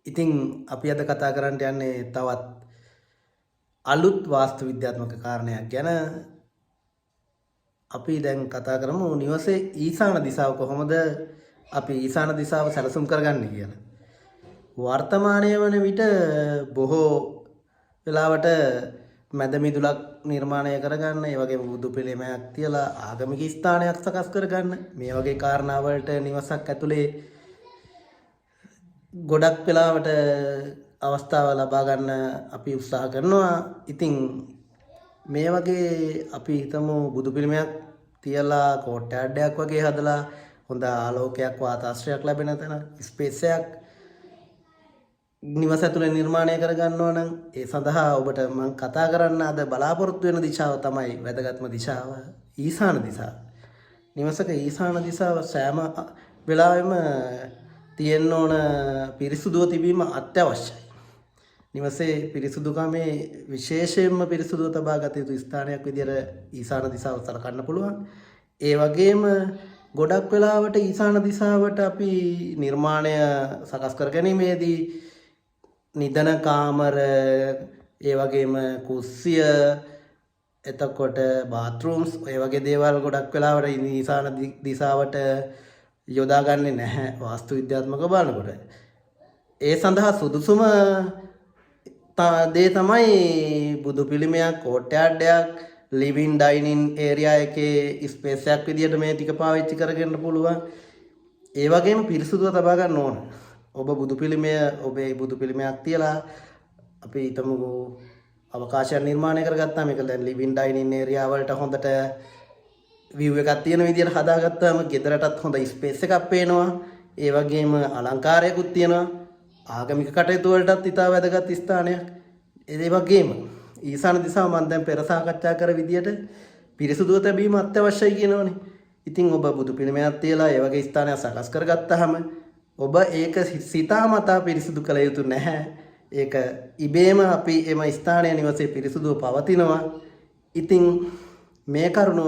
ඉතින් අපි අද කතා කරන්න යන්නේ තවත් අලුත් වාස්තු විද්‍යාත්මක කාරණයක් ගැන. අපි දැන් කතා කරමු නිවසේ ඊශාන දිශාව කොහොමද අපි ඊශාන දිශාව සැලසුම් කරගන්නේ කියලා. වර්තමානයේ වන විට බොහෝ වෙලාවට මැද මිදුලක් නිර්මාණය කරගන්න, ඒ වගේම බුදු පිළිමයක් තියලා ආගමික ස්ථානයක් සකස් කරගන්න, මේ වගේ කාරණා වලට නිවසක් ඇතුලේ ගොඩක් වෙලාවට අවස්ථාව ලබා ගන්න අපි උත්සාහ කරනවා. ඉතින් මේ වගේ අපි හිතමු බුදු පිළිමයක් තියලා කෝට්ටාඩයක් වගේ හදලා හොඳ ආලෝකයක් වාතාශ්‍රයක් ලැබෙන තැන ස්පේස් එකක් නිවස ඇතුලේ නිර්මාණය කර ගන්නවා නම් ඒ සඳහා ඔබට මම කතා කරන්න අද බලාපොරොත්තු වෙන දිශාව තමයි වැදගත්ම දිශාව ඊශාන දිශාව. නිවසක ඊශාන දිශාව සෑම වෙලාවෙම තියෙන්න ඕන පිරිසුදුව තිබීම අත්‍යවශ්‍යයි. නිවසේ පිරිසුදුකමේ විශේෂයෙන්ම පිරිසුදුව තබා ගත යුතු ස්ථානයක් විදියට ඊශාන දිශාව සලකන්න පුළුවන්. ඒ වගේම ගොඩක් වෙලාවට ඊශාන දිශාවට අපි නිර්මාණය සකස් කර ගැනීමේදී නිදන කාමර, ඒ වගේම කුස්සිය, එතකොට බාත්රූම්ස්, ඔය වගේ දේවල් ගොඩක් වෙලාවට ඊශාන දිශාවට යොදාගන්නේ නැහැ වාස්තු විද්‍යාත්මක බලනකොට. ඒ සඳහා සුදුසුම දේ තමයි බුදු පිළිමයක්, කෝට්ටාඩයක්, ලිවිං ඩයිනින් ඒරියා එකේ ස්පේස් එකක් විදියට මේ ටික පාවිච්චි කරගන්න පුළුවන්. ඒ වගේම පිරිසුදුව තබා ගන්න ඕන. ඔබ බුදු පිළිමය, ඔබේ බුදු පිළිමයක් තියලා අපි හිතමු අවකාශයක් නිර්මාණය කරගත්තා. මේක දැන් ලිවිං ඩයිනින් ඒරියා වලට හොඳට view එකක් තියෙන විදියට හදාගත්තාම ගෙදරටත් හොඳ ස්පේස් එකක් පේනවා. ඒ වගේම අලංකාරයකුත් තියෙනවා. ආගමික කටයුතු වලටත් ඉතා වැදගත් ස්ථානයක්. ඒ වගේම ඊශාන දිශාව මම දැන් පෙර සාකච්ඡා කර විදියට පිරිසුදුව තැබීම අත්‍යවශ්‍යයි කියනවනේ. ඉතින් ඔබ බුදු පිළිමයක් තියලා ඒ වගේ ස්ථානයක් සකස් කරගත්තාම ඔබ ඒක සිතාමතා පිරිසුදු කළ යුතු නැහැ. ඒක ඉබේම අපි එම ස්ථානයේ නිවසේ පිරිසුදුව පවතිනවා. ඉතින් මේ කරුණ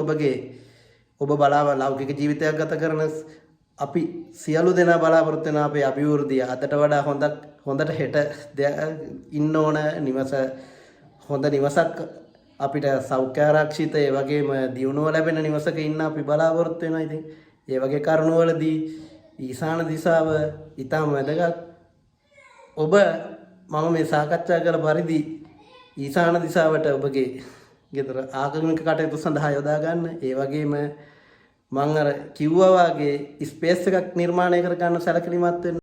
ඔබ ලෞකික ජීවිතයක් ගත කරන අපි සියලු දෙනා බලාපොරොත්තු වෙන අපේ අභිවෘද්ධිය අදට වඩා හොඳට හෙට ඉන්න ඕන නිවස, හොඳ නිවසක් අපිට සෞඛ්‍ය ආරක්ෂිත, ඒ වගේම දියුණුව ලැබෙන නිවසක ඉන්න අපි බලාපොරොත්තු වෙනවා. ඉතින් ඒ වගේ කරුණ වලදී ඊශාන දිශාව ඊටම වැදගත්. මම මේ සාකච්ඡා කළ පරිදි ඊශාන දිශාවට ඔබගේ ගෙදර ආගමික කටයුතු සඳහා යොදා ගන්න. ඒ වගේම මම අර කිව්වා වගේ ස්පේස් එකක් නිර්මාණය කර ගන්න සැලකිලිමත් වෙන්න.